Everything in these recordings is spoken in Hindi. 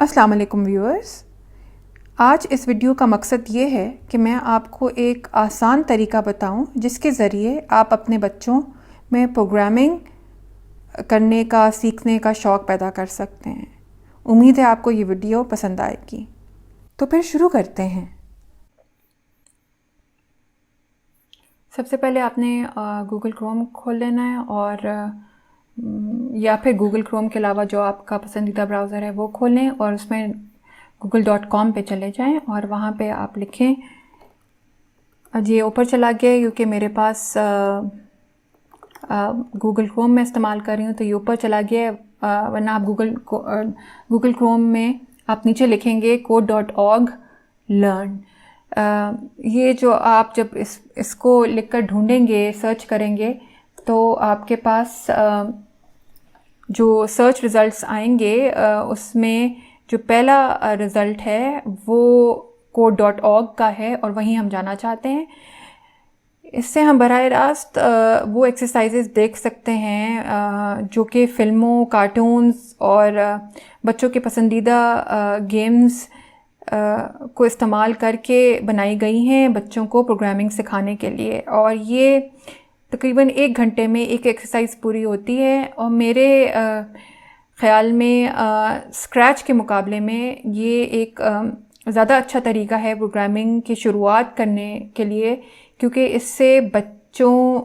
अस्सलाम वालेकुम व्यूअर्स। आज इस वीडियो का मकसद ये है कि मैं आपको एक आसान तरीका बताऊं जिसके ज़रिए आप अपने बच्चों में प्रोग्रामिंग करने का, सीखने का शौक़ पैदा कर सकते हैं। उम्मीद है आपको ये वीडियो पसंद आएगी। तो फिर शुरू करते हैं। सबसे पहले आपने गूगल क्रोम खोल लेना है और या फिर गूगल क्रोम के अलावा जो आपका पसंदीदा ब्राउज़र है वो खोलें और उसमें google.com पे चले जाएं और वहाँ पे आप लिखें। ये ऊपर चला गया क्योंकि मेरे पास गूगल क्रोम में इस्तेमाल कर रही हूँ तो ये ऊपर चला गया, वरना आप गूगल क्रोम में आप नीचे लिखेंगे code.org learn। ये जो आप जब इसको लिखकर ढूंढेंगे, सर्च करेंगे तो आपके पास जो सर्च रिज़ल्ट्स आएंगे उसमें जो पहला रिज़ल्ट है वो code.org का है और वहीं हम जाना चाहते हैं। इससे हम बराह रास्त वो एक्सरसाइजेज़ देख सकते हैं जो कि फ़िल्मों, कार्टून्स और बच्चों के पसंदीदा गेम्स को इस्तेमाल करके बनाई गई हैं बच्चों को प्रोग्रामिंग सिखाने के लिए। और ये तकरीबन 1 घंटे में एक एक्सरसाइज पूरी होती है और मेरे ख़्याल में स्क्रैच के मुकाबले में ये एक ज़्यादा अच्छा तरीका है प्रोग्रामिंग की शुरुआत करने के लिए, क्योंकि इससे बच्चों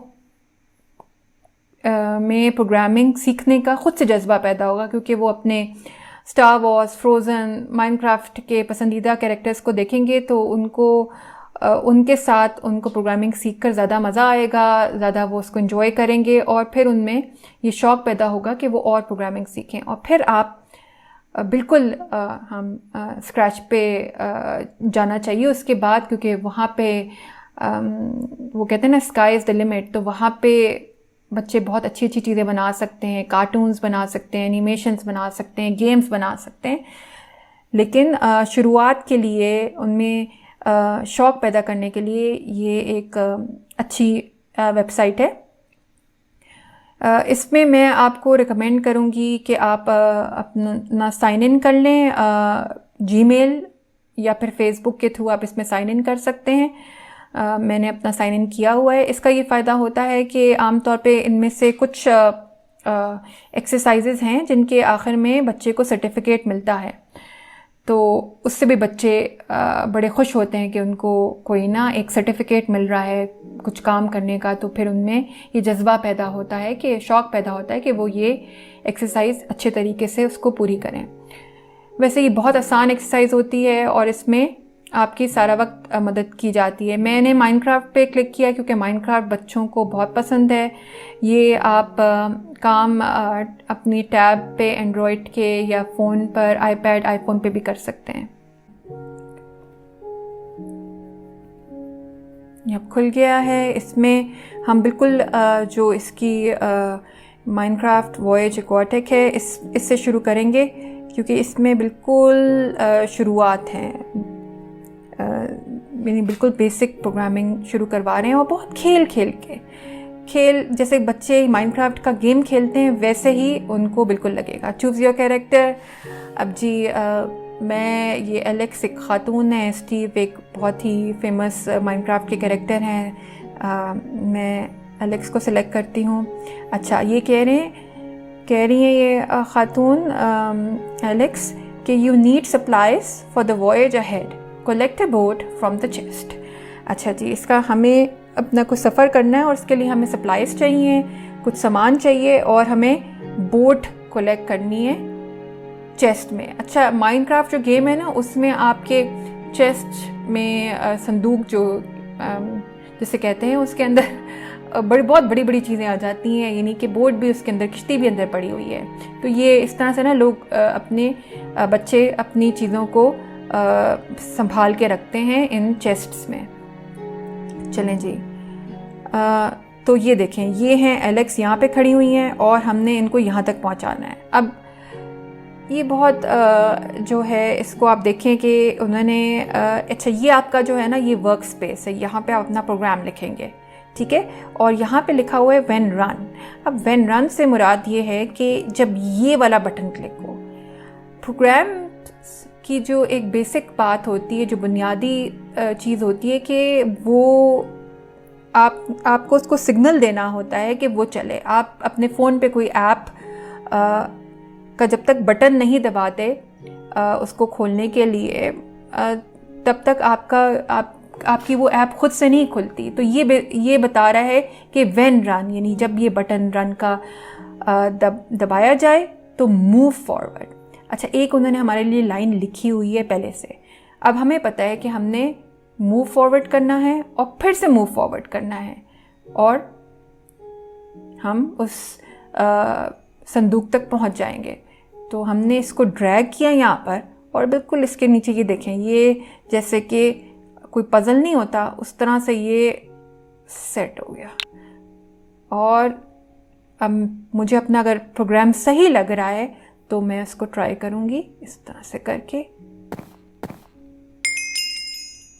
में प्रोग्रामिंग सीखने का ख़ुद से जज्बा पैदा होगा, क्योंकि वो अपने स्टार वॉर्स, फ्रोज़न, माइनक्राफ्ट के पसंदीदा कैरेक्टर्स को देखेंगे तो उनके साथ उनको प्रोग्रामिंग सीखकर ज़्यादा मज़ा आएगा, ज़्यादा वो उसको एंजॉय करेंगे और फिर उनमें ये शौक़ पैदा होगा कि वो और प्रोग्रामिंग सीखें। और फिर आप बिल्कुल हम स्क्रैच पे जाना चाहिए उसके बाद, क्योंकि वहाँ पे वो कहते हैं ना स्काई इज़ द लिमिट, तो वहाँ पे बच्चे बहुत अच्छी अच्छी चीज़ें बना सकते हैं, कार्टून्स बना सकते हैं, एनिमेशंस बना सकते हैं, गेम्स बना सकते हैं। लेकिन शुरुआत के लिए उनमें शौक़ पैदा करने के लिए ये एक अच्छी वेबसाइट है। इसमें मैं आपको रिकमेंड करूँगी कि आप अपना साइन इन कर लें, जीमेल या फिर फेसबुक के थ्रू आप इसमें साइन इन कर सकते हैं। मैंने अपना साइन इन किया हुआ है। इसका ये फ़ायदा होता है कि आमतौर पे इनमें से कुछ एक्सरसाइजेज़ हैं जिनके आखिर में बच्चे को सर्टिफिकेट मिलता है, तो उससे भी बच्चे बड़े खुश होते हैं कि उनको कोई ना एक सर्टिफिकेट मिल रहा है कुछ काम करने का। तो फिर उनमें ये जज्बा पैदा होता है, कि शौक़ पैदा होता है कि वो ये एक्सरसाइज अच्छे तरीके से उसको पूरी करें। वैसे ये बहुत आसान एक्सरसाइज होती है और इसमें आपकी सारा वक्त मदद की जाती है। मैंने माइनक्राफ्ट पे क्लिक किया क्योंकि माइनक्राफ्ट बच्चों को बहुत पसंद है। ये आप काम अपनी टैब पे एंड्रॉयड के या फ़ोन पर, आईपैड, आईफोन पे भी कर सकते हैं। ये अब खुल गया है। इसमें हम बिल्कुल जो इसकी माइनक्राफ्ट वॉयेज एक्वाटिक है इससे शुरू करेंगे, क्योंकि इसमें बिल्कुल शुरुआत है, यानी बिल्कुल बेसिक प्रोग्रामिंग शुरू करवा रहे हैं और बहुत खेल जैसे बच्चे माइनक्राफ्ट का गेम खेलते हैं वैसे ही उनको बिल्कुल लगेगा। Choose your character. अब जी मैं ये एलेक्स एक ख़ातून है, स्टीव एक बहुत ही फेमस माइनक्राफ्ट के कैरेक्टर हैं। मैं एलेक्स को सिलेक्ट करती हूँ। अच्छा, ये कह रही हैं ये ख़ातून एलेक्स कि you need supplies for the voyage ahead, collect a boat from the chest. अच्छा जी, इसका हमें अपना कुछ सफ़र करना है और उसके लिए हमें सप्लाइज चाहिए, कुछ सामान चाहिए और हमें बोट कलेक्ट करनी है चेस्ट में। अच्छा, माइनक्राफ्ट जो गेम है ना उसमें आपके चेस्ट में संदूक जो जिसे कहते हैं उसके अंदर बहुत बड़ी बड़ी चीज़ें आ जाती हैं, यानी कि बोट भी उसके अंदर, किश्ती भी अंदर पड़ी हुई है। तो ये इस तरह से ना लोग अपने बच्चे अपनी चीज़ों को संभाल के रखते हैं इन चेस्ट्स में। चलें जी, तो ये देखें, ये हैं एलेक्स यहाँ पे खड़ी हुई हैं और हमने इनको यहाँ तक पहुँचाना है। अब ये बहुत जो है इसको आप देखें कि उन्होंने अच्छा, ये आपका जो है ना ये वर्क स्पेस है, यहाँ पे आप अपना प्रोग्राम लिखेंगे, ठीक है। और यहाँ पे लिखा हुआ है व्हेन रन। अब व्हेन रन से मुराद ये है कि जब ये वाला बटन क्लिक हो, प्रोग्राम की जो एक बेसिक बात होती है, जो बुनियादी चीज़ होती है कि वो आपको उसको सिग्नल देना होता है कि वो चले। आप अपने फ़ोन पे कोई ऐप का जब तक बटन नहीं दबाते उसको खोलने के लिए, तब तक आपकी वो ऐप खुद से नहीं खुलती। तो ये बता रहा है कि व्हेन रन, यानी जब ये बटन रन का दबाया जाए तो मूव फॉरवर्ड। अच्छा, एक उन्होंने हमारे लिए लाइन लिखी हुई है पहले से। अब हमें पता है कि हमने मूव फॉरवर्ड करना है और फिर से मूव फॉरवर्ड करना है, और हम उस संदूक तक पहुंच जाएंगे। तो हमने इसको ड्रैग किया यहाँ पर, और बिल्कुल इसके नीचे ये देखें, ये जैसे कि कोई पज़ल नहीं होता उस तरह से ये सेट हो गया। और अब मुझे अपना अगर प्रोग्राम सही लग रहा है तो मैं इसको ट्राई करूँगी इस तरह से करके।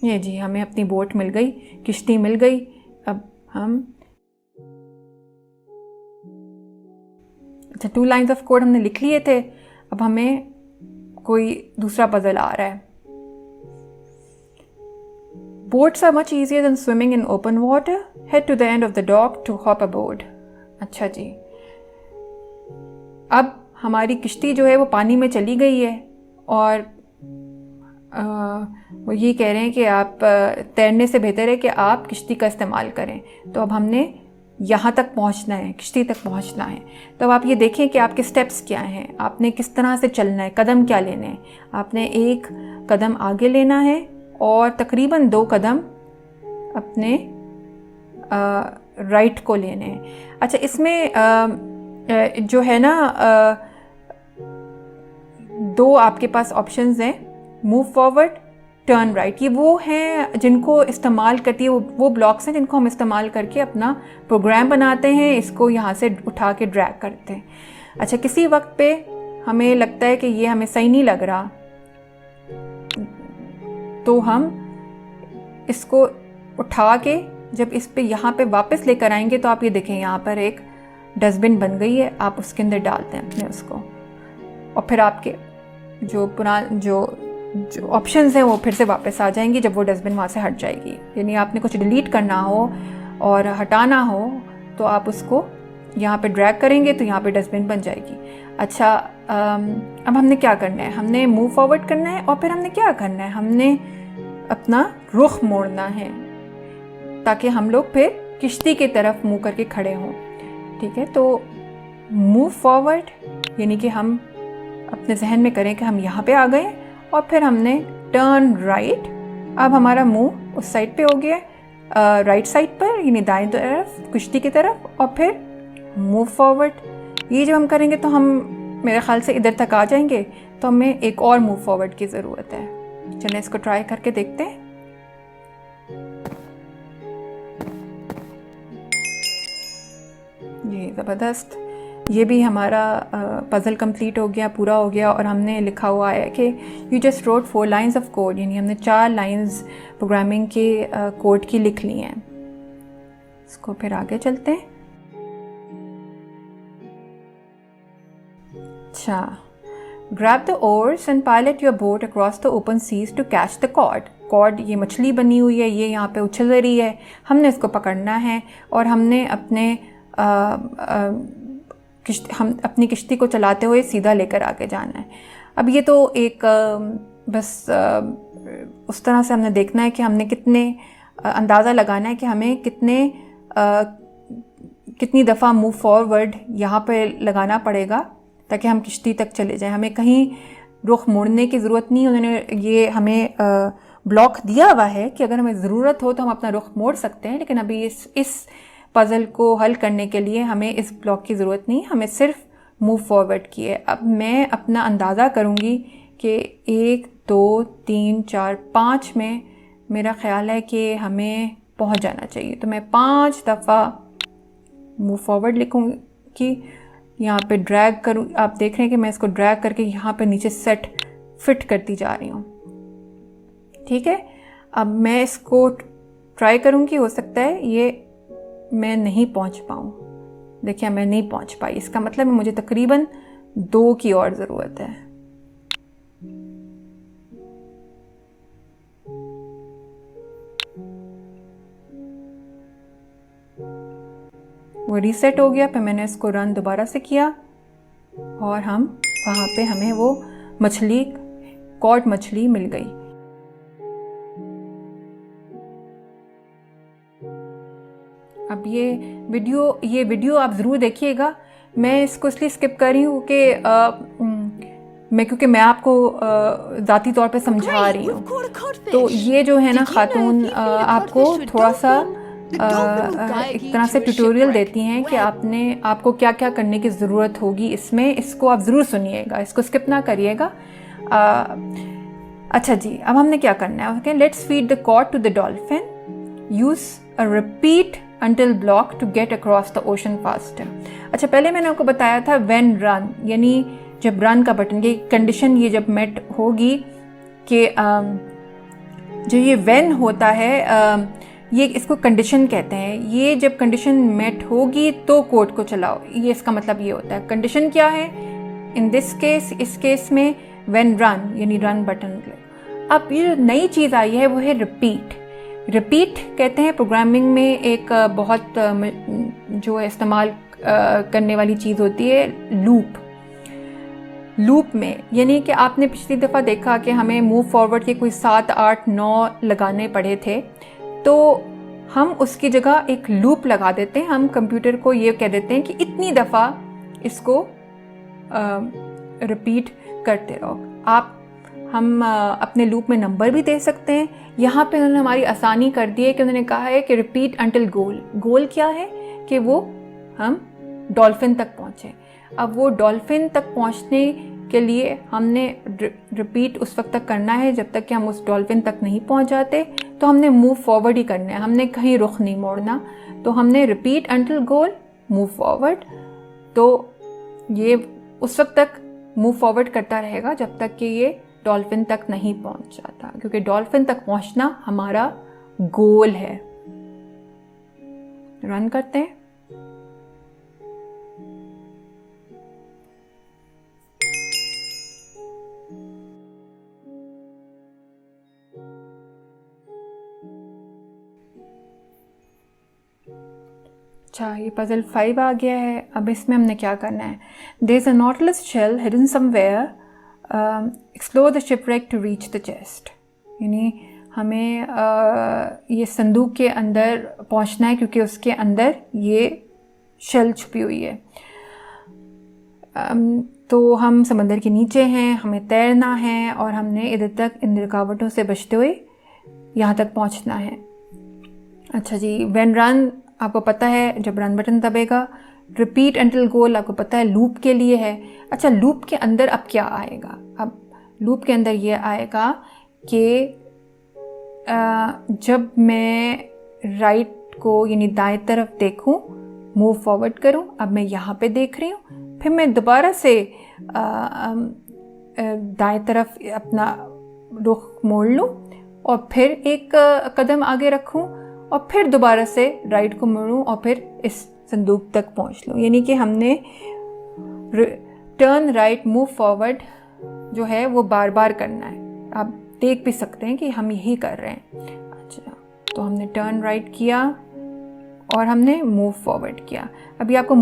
ये जी, हमें अपनी बोट मिल गई, किश्ती मिल गई। अब हम अच्छा 2 लाइन्स ऑफ कोड हमने लिख लिए थे। अब हमें कोई दूसरा पजल आ रहा है। Boats are much easier than swimming in open water. Head to the end of the dock to hop aboard. अच्छा जी, अब हमारी किश्ती जो है वो पानी में चली गई है, और वो ये कह रहे हैं कि आप तैरने से बेहतर है कि आप किश्ती का इस्तेमाल करें। तो अब हमने यहाँ तक पहुँचना है, किश्ती तक पहुँचना है। तो अब आप ये देखें कि आपके स्टेप्स क्या हैं, आपने किस तरह से चलना है, कदम क्या लेने हैं। आपने 1 कदम आगे लेना है और तकरीबन 2 कदम अपने राइट को लेने हैं। अच्छा, इसमें जो है ना 2 आपके पास ऑप्शंस हैं, मूव फॉरवर्ड, टर्न राइट। ये वो हैं जिनको इस्तेमाल करती है, वो ब्लॉक्स हैं जिनको हम इस्तेमाल करके अपना प्रोग्राम बनाते हैं, इसको यहाँ से उठा के ड्रैग करते हैं। अच्छा, किसी वक्त पे हमें लगता है कि ये हमें सही नहीं लग रहा, तो हम इसको उठा के जब इस पे यहाँ पे वापस लेकर आएंगे तो आप ये देखें यहाँ पर एक डस्टबिन बन गई है। आप उसके अंदर डालते हैं अपने उसको, और फिर आपके जो ऑप्शंस हैं वो फिर से वापस आ जाएंगी जब वो डस्टबिन वहाँ से हट जाएगी। यानी आपने कुछ डिलीट करना हो और हटाना हो तो आप उसको यहाँ पे ड्रैग करेंगे तो यहाँ पे डस्टबिन बन जाएगी। अच्छा, अब हमने क्या करना है, हमने मूव फॉरवर्ड करना है, और फिर हमने क्या करना है, हमने अपना रुख मोड़ना है ताकि हम लोग फिर किश्ती की तरफ मुँह करके खड़े हों। ठीक है, तो मूव फॉरवर्ड यानी कि हम अपने जहन में करें कि हम यहाँ पे आ गए, और फिर हमने टर्न राइट। अब हमारा मुंह उस साइड पे हो गया, राइट साइड पर, यानी दाएं तरफ किश्ती की तरफ, और फिर मूव फॉरवर्ड। ये जब हम करेंगे तो हम मेरे ख्याल से इधर तक आ जाएंगे, तो हमें एक और मूव फॉरवर्ड की ज़रूरत है। चलिए इसको ट्राई करके देखते हैं। ये ज़बरदस्त, ये भी हमारा पज़ल कंप्लीट हो गया, पूरा हो गया। और हमने लिखा हुआ है कि you just road 4 lines of code, यानी हमने 4 लाइन्स प्रोग्रामिंग के कोड की लिख ली हैं। इसको फिर आगे चलते हैं। अच्छा, grab the oars and pilot your boat across the open seas to catch the cod. Cod ये मछली बनी हुई है, ये यहाँ पे उछल रही है, हमने इसको पकड़ना है, और हमने हम अपनी किश्ती को चलाते हुए सीधा लेकर आगे जाना है। अब ये तो एक बस उस तरह से हमने देखना है कि हमने कितने अंदाज़ा लगाना है कि हमें कितनी दफ़ा मूव फॉरवर्ड यहाँ पे लगाना पड़ेगा ताकि हम किश्ती तक चले जाएं। हमें कहीं रुख मोड़ने की ज़रूरत नहीं। उन्होंने ये हमें ब्लॉक दिया हुआ है कि अगर हमें ज़रूरत हो तो हम अपना रुख मोड़ सकते हैं, लेकिन अभी इस पज़ल को हल करने के लिए हमें इस ब्लॉक की ज़रूरत नहीं, हमें सिर्फ मूव फॉरवर्ड की है। अब मैं अपना अंदाज़ा करूँगी कि 1 2 3 4 5 में मेरा ख़्याल है कि हमें पहुँच जाना चाहिए, तो मैं 5 दफ़ा मूव फॉरवर्ड लिखूँगी। यहाँ पे ड्रैग करूँ, आप देख रहे हैं कि मैं इसको ड्रैग करके यहाँ पे नीचे सेट फिट करती जा रही हूँ। ठीक है, अब मैं इसको ट्राई करूँगी, हो सकता है ये मैं नहीं पहुँच पाऊँ। देखिए मैं नहीं पहुँच पाई, इसका मतलब है मुझे तकरीबन 2 की और ज़रूरत है। वो रीसेट हो गया। फिर मैंने इसको रन दोबारा से किया और हम वहाँ पे हमें वो मछली, कॉड मछली मिल गई। अब ये वीडियो आप ज़रूर देखिएगा। मैं इसको इसलिए स्किप कर रही हूँ कि क्योंकि मैं आपको ज़ाती तौर पे समझा रही हूँ। तो ये जो है ना खातून आपको थोड़ा सा एक तरह से ट्यूटोरियल देती हैं कि आपको क्या क्या करने की ज़रूरत होगी इसमें। इसको आप ज़रूर सुनिएगा, इसको स्किप ना करिएगा। अच्छा जी, अब हमने क्या करना है? Okay, let's feed the cod to the dolphin, use a repeat until block to get across the ocean faster। अच्छा, पहले मैंने आपको बताया था when run, यानी जब रन का बटन, ये कंडीशन ये जब मेट होगी कि जो ये when होता है ये इसको कंडीशन कहते हैं। ये जब कंडीशन मेट होगी तो कोड को चलाओ, ये इसका मतलब ये होता है। कंडीशन क्या है इन दिस केस? इस केस में when run यानी रन बटन। अब ये नई चीज़ आई है वो है रिपीट। रिपीट कहते हैं प्रोग्रामिंग में एक बहुत जो इस्तेमाल करने वाली चीज़ होती है लूप में। यानी कि आपने पिछली दफ़ा देखा कि हमें मूव फॉरवर्ड के कोई 7, 8, 9 लगाने पड़े थे, तो हम उसकी जगह एक लूप लगा देते हैं। हम कंप्यूटर को ये कह देते हैं कि इतनी दफ़ा इसको रिपीट करते रहो। हम अपने लूप में नंबर भी दे सकते हैं। यहाँ पे उन्होंने हमारी आसानी कर दी है कि उन्होंने कहा है कि रिपीट अंटिल गोल क्या है कि वो हम डॉल्फिन तक पहुँचे। अब वो डॉल्फिन तक पहुँचने के लिए हमने रिपीट उस वक्त तक करना है जब तक कि हम उस डॉल्फिन तक नहीं पहुँच जाते। तो हमने मूव फॉरवर्ड ही करना है, हमने कहीं रुख नहीं मोड़ना। तो हमने रिपीट अंटिल गोल, मूव फॉरवर्ड। तो ये उस वक्त तक मूव फॉरवर्ड करता रहेगा जब तक कि ये डॉल्फिन तक नहीं पहुंच जाता, क्योंकि डॉल्फिन तक पहुंचना हमारा गोल है। रन करते हैं। अच्छा, ये पजल 5 आ गया है। अब इसमें हमने क्या करना है? There is a nautilus shell hidden somewhere, explore the shipwreck to reach the chest. यानी हमें ये संदूक के अंदर पहुंचना है क्योंकि उसके अंदर ये शेल छुपी हुई है। तो हम समंदर के नीचे हैं, हमें तैरना है और हमने इधर तक इन रुकावटों से बचते हुए यहाँ तक पहुँचना है। अच्छा जी, व्हेन रन आपको पता है जब रन बटन दबेगा। रिपीट अंटिल गोल आपको पता है लूप के लिए है। अच्छा, लूप के अंदर अब क्या आएगा? अब लूप के अंदर ये आएगा कि जब मैं राइट को यानी दाएं तरफ देखूं, मूव फॉरवर्ड करूं, अब मैं यहाँ पे देख रही हूँ, फिर मैं दोबारा से दाएं तरफ अपना रुख मोड़ लूँ और फिर एक कदम आगे रखूँ और फिर दोबारा से राइट को मोड़ूँ और फिर इस संदूक तक पहुँच लूँ। यानी कि हमने टर्न राइट मूव फॉरवर्ड जो है वो बार बार करना है। आप देख भी सकते हैं कि हम यही कर रहे हैं। अच्छा, तो हमने टर्न राइट किया और हमने मूव फॉरवर्ड किया। अभी आपको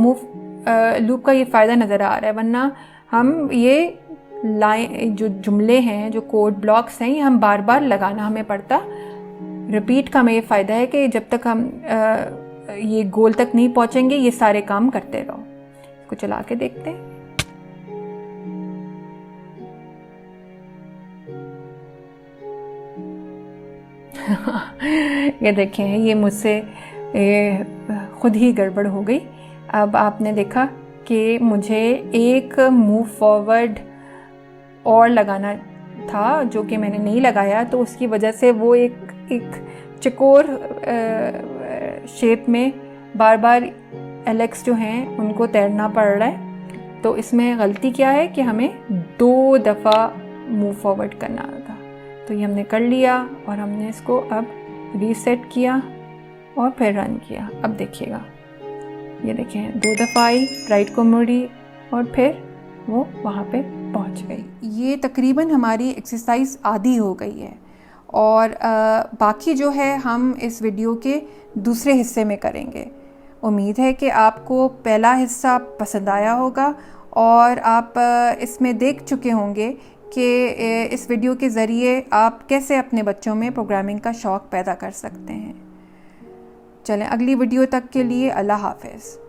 लूप का ये फ़ायदा नज़र आ रहा है, वरना हम ये लाइन जो जुमले हैं, जो कोड ब्लॉक्स हैं, ये हम बार बार लगाना हमें पड़ता। रिपीट का हमें ये फ़ायदा है कि जब तक हम ये गोल तक नहीं पहुँचेंगे ये सारे काम करते रहो। इसको चला के देखते हैं। ये देखें, ये मुझसे खुद ही गड़बड़ हो गई। अब आपने देखा कि मुझे एक मूव फॉरवर्ड और लगाना था जो कि मैंने नहीं लगाया, तो उसकी वजह से वो एक चकोर शेप में बार बार एलेक्स जो हैं उनको तैरना पड़ रहा है। तो इसमें गलती क्या है कि हमें 2 दफ़ा मूव फॉरवर्ड करना था। तो ये हमने कर लिया और हमने इसको अब रीसेट किया और फिर रन किया। अब देखिएगा, ये देखें 2 दफ़ा आई, राइट को मुड़ी और फिर वो वहाँ पे पहुँच गई। ये तकरीबन हमारी एक्सरसाइज आधी हो गई है और बाकी जो है हम इस वीडियो के दूसरे हिस्से में करेंगे। उम्मीद है कि आपको पहला हिस्सा पसंद आया होगा और आप इसमें देख चुके होंगे कि इस वीडियो के ज़रिए आप कैसे अपने बच्चों में प्रोग्रामिंग का शौक़ पैदा कर सकते हैं। चलें, अगली वीडियो तक के लिए अल्लाह हाफ़िज़।